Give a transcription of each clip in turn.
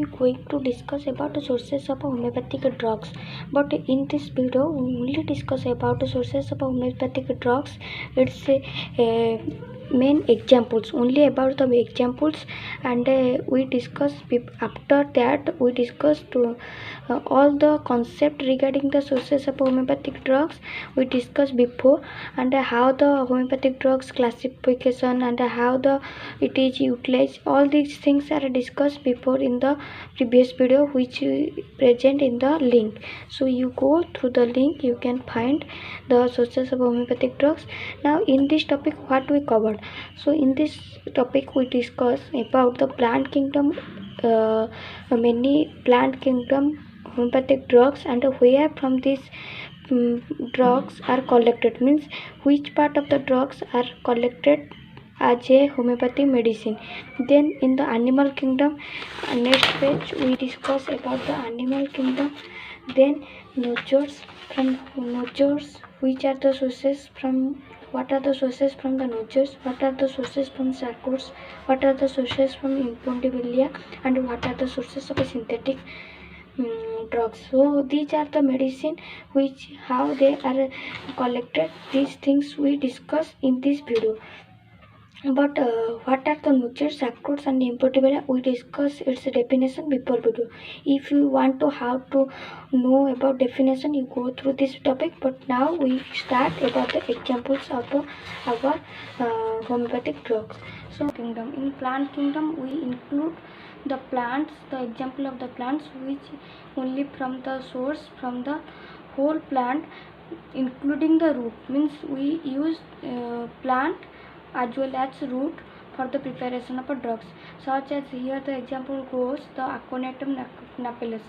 going to discuss about the sources of homeopathic drugs, but in this video we only discuss about the sources of homeopathic drugs. It's main examples, only about the examples, and we discuss after that we discuss to all the concept regarding the sources of homeopathic drugs we discussed before, and how the homeopathic drugs classification and how the it is utilized. All these things are discussed before in the previous video, which present in the link. So you go through the link, you can find the sources of homeopathic drugs. Now in this topic what we covered, so in this topic we discuss about the plant kingdom, many plant kingdom homeopathic drugs, and where from these drugs are collected, means which part of the drugs are collected as a homeopathic medicine. Then in the animal kingdom, next page we discuss about the animal kingdom. Then nurtures, from nurtures, which are the sources from, what are the sources from the nurtures, what are the sources from sarcodes, what are the sources from impondibilia, and what are the sources of a synthetic drugs. So these are the medicine which how they are collected. These things we discuss in this video. But what are the nurtures, sarcodes, and impondibilia? We discuss its definition before video. If you want to how to know about definition, you go through this topic. But now we start about the examples of our homeopathic drugs. So kingdom, in plant kingdom we include the plants, the example of the plants which only from the source, from the whole plant including the root, means we use plant as well as root for the preparation of drugs, such as here the example goes the Aconitum napellus,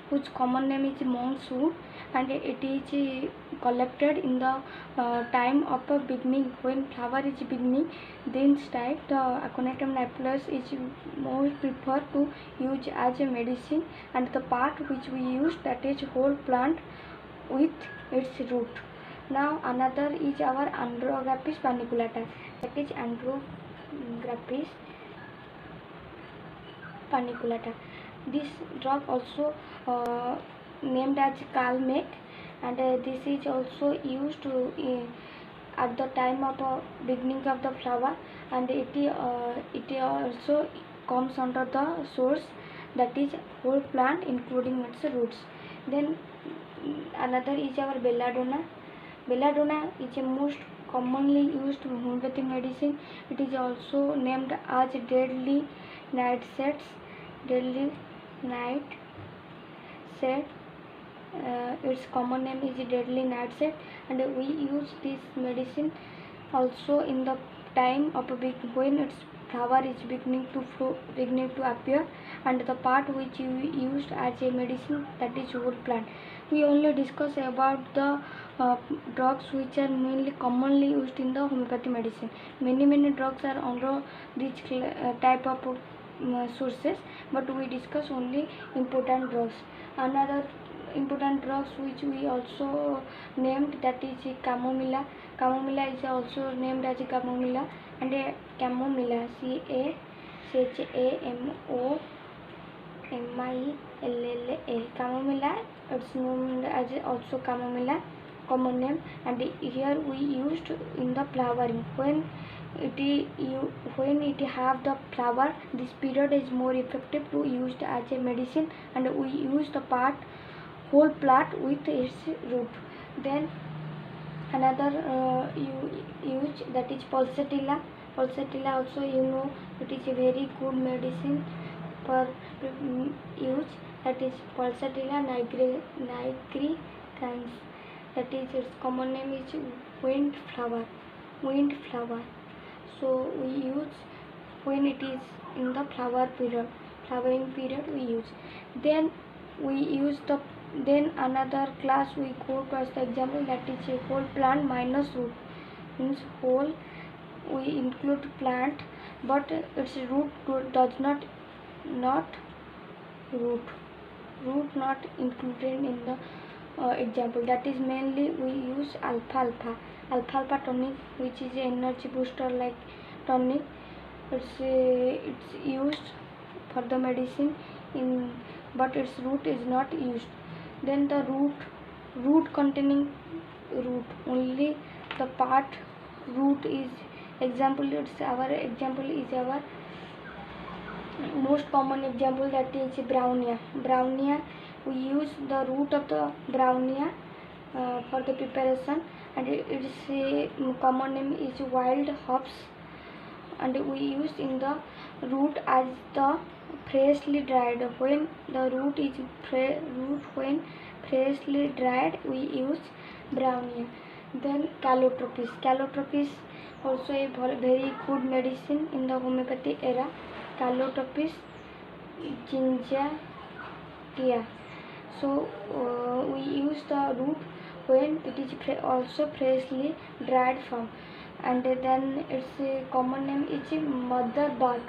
whose common name is monk's wood, and it is collected in the time of a beginning, when flower is beginning. Then type the Aconitum napellus is more preferred to use as a medicine, and the part which we use, that is whole plant with its root. Now another is our Andrographis paniculata, that is Andrographis paniculata. This drug also named as Calmette, and this is also used to at the time of beginning of the flower, and it also comes under the source, that is whole plant including its roots. Then another is our belladonna. Belladonna is a most commonly used homeopathic medicine. It is also named as deadly nightshades. Deadly nightshade. Its common name is deadly nightshade, and we use this medicine also in the time of when its flower is beginning to appear, and the part which you used as a medicine, that is whole plant. We only discuss about the drugs which are mainly commonly used in the homeopathy medicine. Many drugs are under this type of sources, but we discuss only important drugs. Another important drugs which we also named, that is chamomilla. Chamomilla is also named as chamomilla, and chamomilla, chamomilla, chamomilla, it's known as also chamomilla, common name. And here we used in the flowering, when it have the flower, this period is more effective to used as a medicine, and we use the part whole plant with its root. Then another use, that is pulsatilla. Pulsatilla also, you know, it is a very good medicine for use, that is pulsatilla nigricans, that is its common name is wind flower. So we use when it is in the flowering period we use. Then we use the, then another class we go to as the example, that is a whole plant minus root, means whole we include plant, but its root does not root not included in the example. That is mainly we use alfalfa tonic, which is an energy booster like tonic. It's used for the medicine in, but its root is not used. Then the root containing root, only the part root is example. It's our example is our most common example, that is brownia. Brownia, we use the root of the brownia for the preparation, and its common name is wild hops, and we use in the root as the freshly dried. When the root is when freshly dried, we use brownia. Then calotropis also a very good medicine in the homeopathy era. Calotropis gingitia. So we use the root when it is also freshly dried from, and then its common name is mother bark.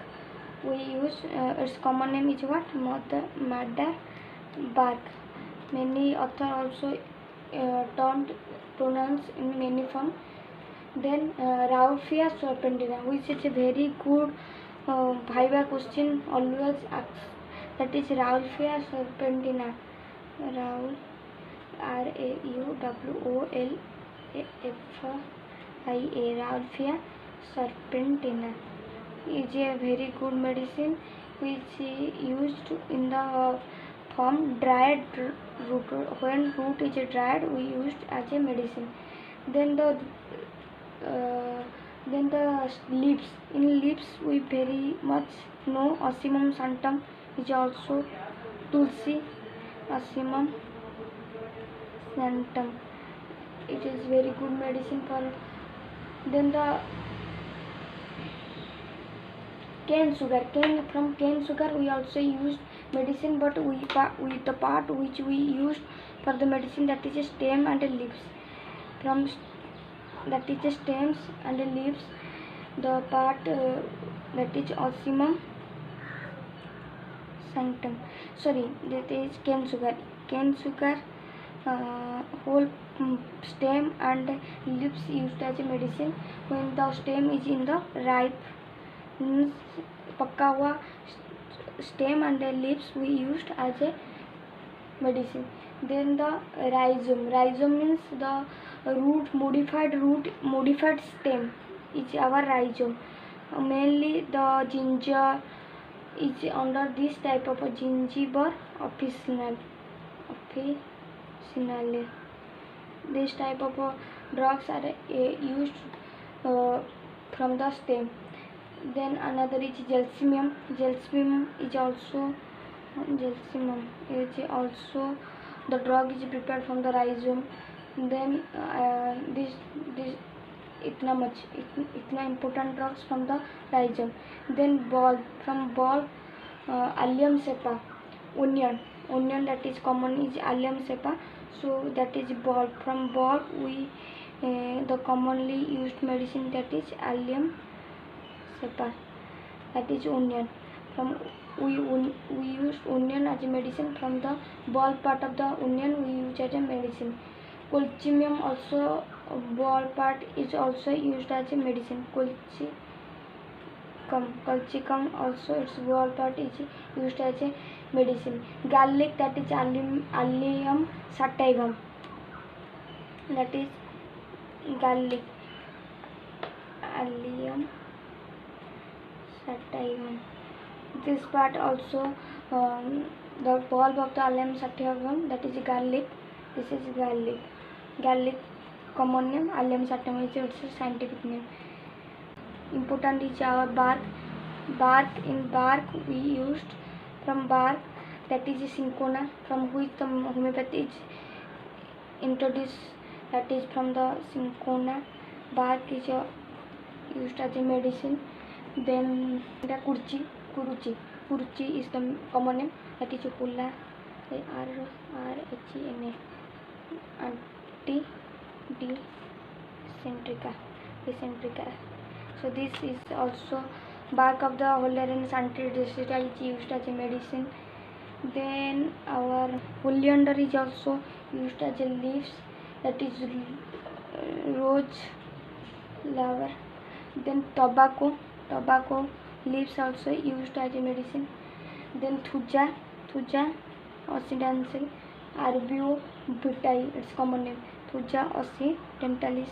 We use its common name is what? Mother bark. Many author also don't pronounce in many form. Then Rauphia serpentina, which is a very good Viva question always asks. That is Rauphia serpentina. Raul, Rauwolfia, serpentina is a very good medicine which is used in the form dried root. When root is dried, we used as a medicine. Then the leaves. In leaves, we very much know Ocimum santum is also tulsi. Ocimum santum, it is very good medicine for. Then the cane sugar. From cane sugar we also use medicine, but with the part which we use for the medicine, that is stem and leaves. From that is stems and leaves, the part that is Ocimum sanctum. Sorry, that is cane sugar. Cane sugar whole stem and leaves used as a medicine. When the stem is in the ripe, पका हुआ stem and the leaves we used as a medicine. Then the rhizome means the modified stem is our rhizome. Mainly the ginger is under this type of a gingiber officinale. This type of drugs are used from the stem. Then another is gelsemium. Gelsemium is also the drug is prepared from the rhizome. Then this itna important drugs from the rhizome. Then from allium cepa, onion, that is common is allium cepa. So that is bulb. From bulb we the commonly used medicine, that is allium cepa, that is onion. From we use onion as a medicine. From the bulb part of the onion we use as a medicine. Colchicum also, bulb part is also used as a medicine. Colchicum also, its bulb part is used as a medicine. Garlic, that is Allium sativum, that is garlic, Allium sativum. This part also the bulb of the Allium sativum, that is garlic. This is garlic. Common name Allium sativum is its scientific name. Important is our bark. In bark we used from bark, that is cinchona, from which the homeopathy is introduced, that is from the cinchona. Bark is used as a medicine. Then the kuruchi is the common name, that is Pulla, RHENA, Anticentrica. So this is also bark of the Hollerens antidesicca is used as a medicine. Then our oleander is also used as a leaves, that is rose flower. Then tobacco leaves also used as a medicine. Then thuja Thuja occidentalis, Arbio vitae, its common name, Thuja occidentalis.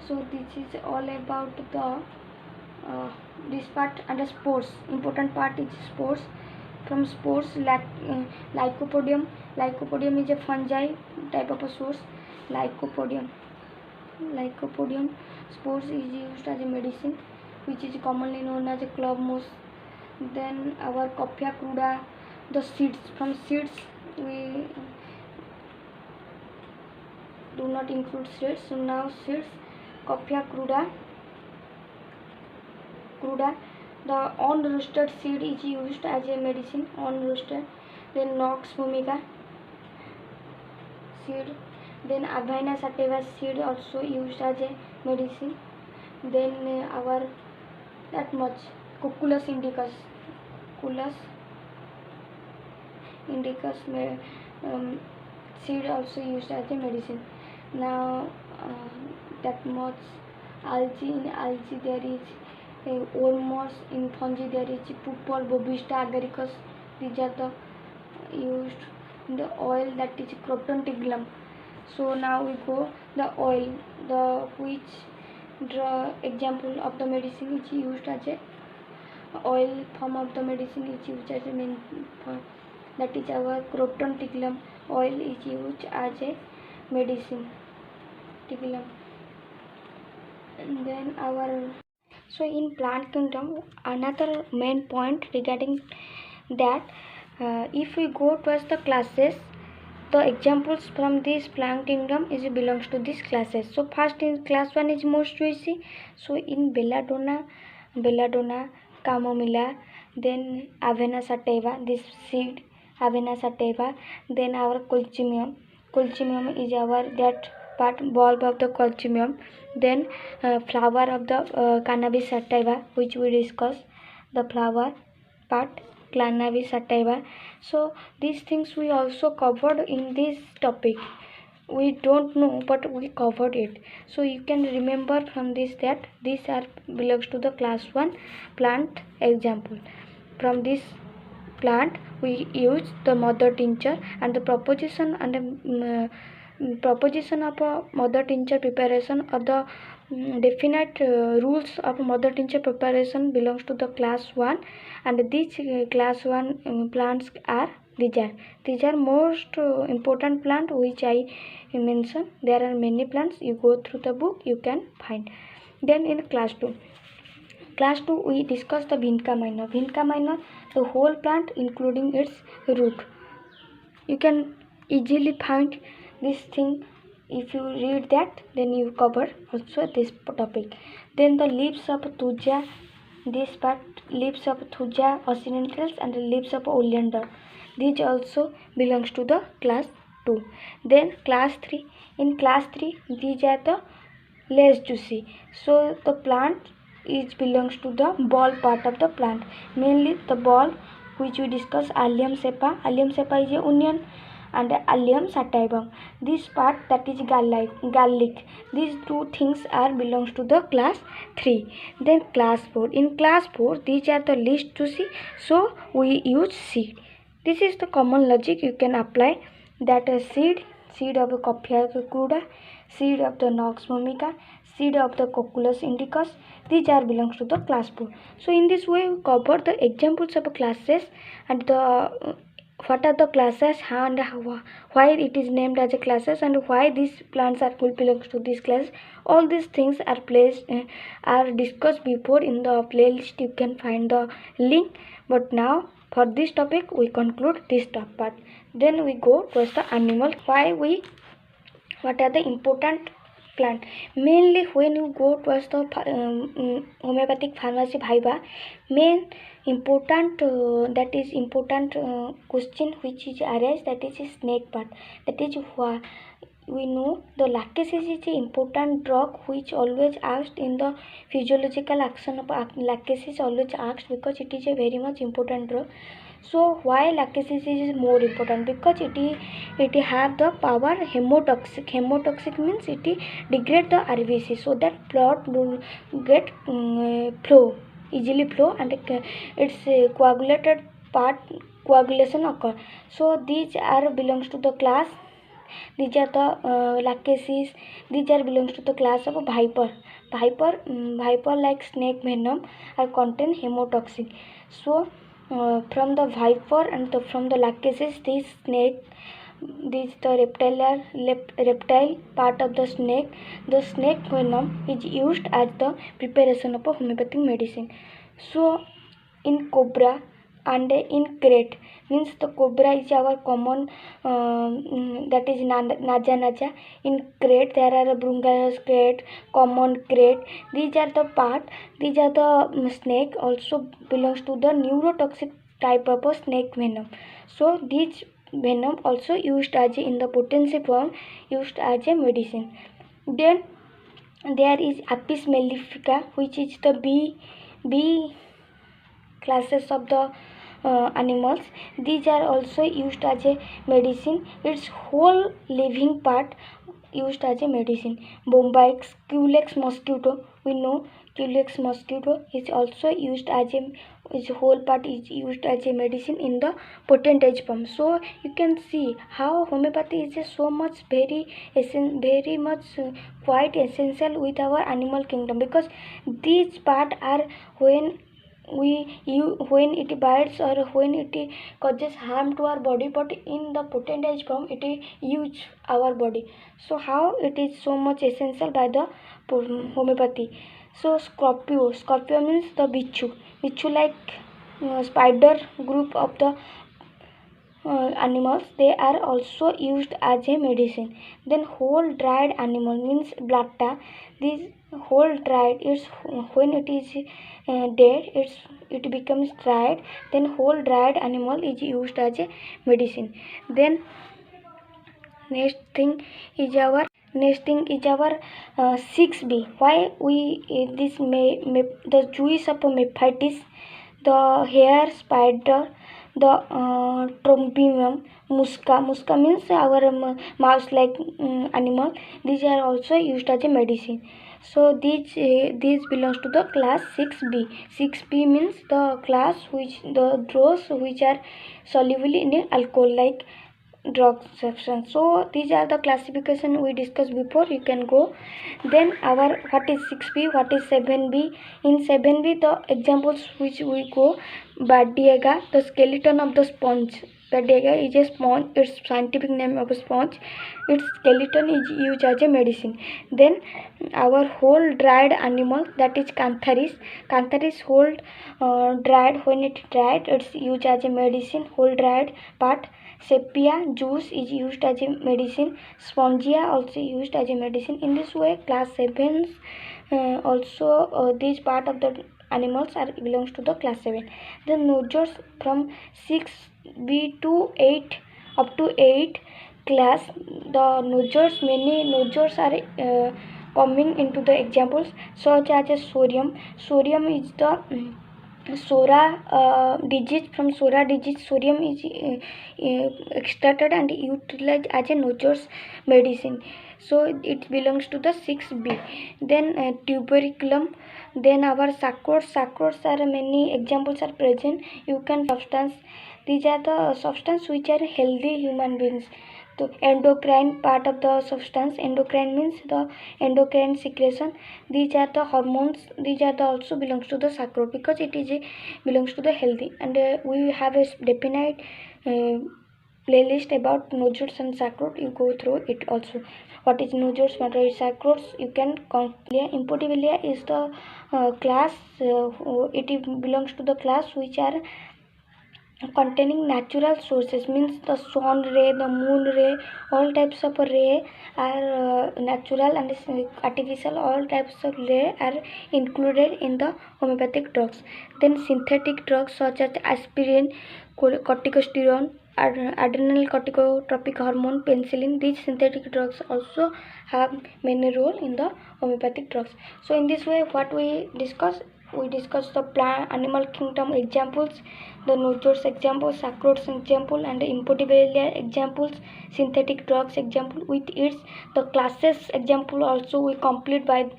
So this is all about the this part under spores. Important part is spores. From spores, Lycopodium. Lycopodium is a fungi type of a source. Lycopodium spores is used as a medicine, which is commonly known as a club moss. Then our Coffea cruda, the seeds. From seeds we do not include seeds. So now seeds, Coffea cruda. The unroasted seed is used as a medicine. Unroasted. Then Nox vomica seed. Then Avena sativa seed also used as a medicine. Then our that much Cuculus indicus. Seed also used as a medicine. Now that much algae. In algae there is Ormos. In fungi there is Pupal, Bobista, agaricus. These are the used in the oil, that is Crotontiglum. So now we go the oil, the which example of the medicine is used as a oil form of the medicine is used as a main form, that is our Crotontiglum oil is used as a medicine. Tiglum. And then our so in plant kingdom, another main point regarding that if we go towards the classes, the examples from this plant kingdom is belongs to these classes. So first in class 1 is most juicy. So in Belladonna, Camomilla, then Avena sativa, this seed Avena sativa, then our Colchicum is our that part bulb of the Colchicum, then flower of the Cannabis sativa, which we discussed, the flower part Cannabis sativa. So these things we also covered in this topic. We don't know, but we covered it. So you can remember from this that these are belongs to the class 1 plant example. From this plant we use the mother tincture, and the proposition and proposition of a mother tincture preparation of the definite rules of mother tincture preparation belongs to the class 1, and these class 1 plants are these are most important plant which I mention. There are many plants, you go through the book you can find. Then in class 2 we discuss the Vinca minor, the whole plant including its root. You can easily find this thing. If you read that, then you cover also this topic. Then the leaves of Thuja, this part leaves of Thuja occidentalis and the leaves of oleander, these also belongs to the class 2. Then class 3, in class 3 these are the less juicy. So the plant is belongs to the ball part of the plant, mainly the ball which we discuss Allium cepa. Allium cepa is a onion, and Allium sativum, this part that is garlic. These two things are belongs to the class 3. Then class 4, in class 4 these are the least juicy, so we use seed. This is the common logic you can apply, that a seed of the Coffea cruda, seed of the Nox vomica, seed of the Cuculus indicus, these are belongs to the class 4. So in this way we cover the examples of classes and the what are the classes and why it is named as a classes and why these plants are belongs to this class. All these things are are discussed before in the playlist. You can find the link. But now for this topic we conclude this top part. Then we go towards the animal. What are the important plant? Mainly when you go towards the homeopathic pharmacy viva, main important that is important question which is arise, that is a snake part. That is why we know the lachesis is an important drug which always asked in the physiological action of lachesis always asked, because it is a very much important drug. So why lachesis is more important? Because it have the power hemotoxic. Hemotoxic means it degrade the RBC, so that blood will get easily flow, and its coagulated part coagulation occur. So these are belongs to the class. These are the lachesis. These are belongs to the class of viper. Viper like snake venom are contain hemotoxin. So from the viper and from the lachesis, this snake, this the reptile part of the snake. The snake venom is used as the preparation of a homeopathic medicine. So in cobra and in crate, means the cobra is our common that is naja. In crate there are brungarus crate, common crate. These are the part. These are the snake also belongs to the neurotoxic type of a snake venom. So these venom also used as in the potency form, used as a medicine. Then there is Apis mellifica, which is the bee classes of the animals. These are also used as a medicine. Its whole living part used as a medicine. Bombyx, Culex mosquito, we know Culex mosquito is also used as a, its whole part is used as a medicine in the potentage form. So you can see how homeopathy is so much very much quite essential with our animal kingdom, because these part are when when it bites or when it causes harm to our body, but in the potentage form it use our body. So how it is so much essential by the homeopathy. So Scorpio means the bichu like spider group of the animals, they are also used as a medicine. Then whole dried animal means blatta. This whole dried is when it is dead, it becomes dried. Then whole dried animal is used as a medicine. Then next thing is our 6B. Why we this may the juice of mephitis, the hair spider, the Trombium musca. Musca means our mouse like animal. These are also used as a medicine. So these belongs to the class 6B. 6B means the class which the drugs which are soluble in alcohol like drug substance. So these are the classification we discussed before. You can go. Then our what is 6B, what is 7B. In 7B the examples which we go: Bardiega, the skeleton of the sponge. Bardiega is a sponge, its scientific name of a sponge. Its skeleton is used as a medicine. Then our whole dried animal, that is Cantharis. Cantharis whole dried, when it dried it's used as a medicine, whole dried part. Sepia juice is used as a medicine. Spongia also used as a medicine. In this way class 7 also this part of the animals are belongs to the class 7. The nodures from 6B to 8 up to 8 class, the nodures, many nodures are coming into the examples such as a sodium. Sodium is the Sora disease. From Sora disease, sodium is extracted and utilized as a nodures medicine. So it belongs to the 6B. Then tuberculum. Then our sacros are many examples are present. You can substance. These are the substance which are healthy human beings. The endocrine part of the substance. Endocrine means the endocrine secretion. These are the hormones. These are the also belongs to the saccharose, because it is belongs to the healthy. And we have a definite playlist about nodules and saccharose. You go through it also. What is nodules, what is saccharose? You can Imputibilia is the class. It belongs to the class which are containing natural sources, means the sun ray, the moon ray, all types of ray are natural, and artificial all types of ray are included in the homeopathic drugs. Then synthetic drugs such as aspirin, corticosteroid, adrenal corticotropic hormone, penicillin, these synthetic drugs also have many role in the homeopathic drugs. So in this way what we discuss, we discuss the plant animal kingdom examples, the nodes example, saccharose example, and the impotabilia examples, synthetic drugs example. With its the classes example also we complete by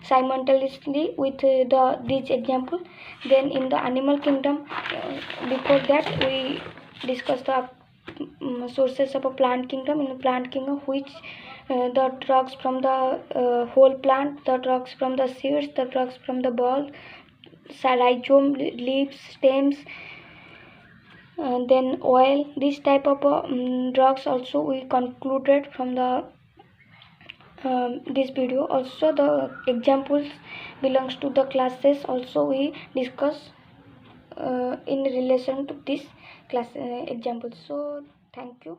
simultaneously with these example. Then in the animal kingdom, before that we discuss the sources of a plant kingdom. In the plant kingdom, which the drugs from the whole plant, the drugs from the seeds, the drugs from the ball, rhizome, leaves, stems, then oil. This type of drugs also we concluded from the this video. Also the examples belongs to the classes also we discuss in relation to this class examples. So thank you.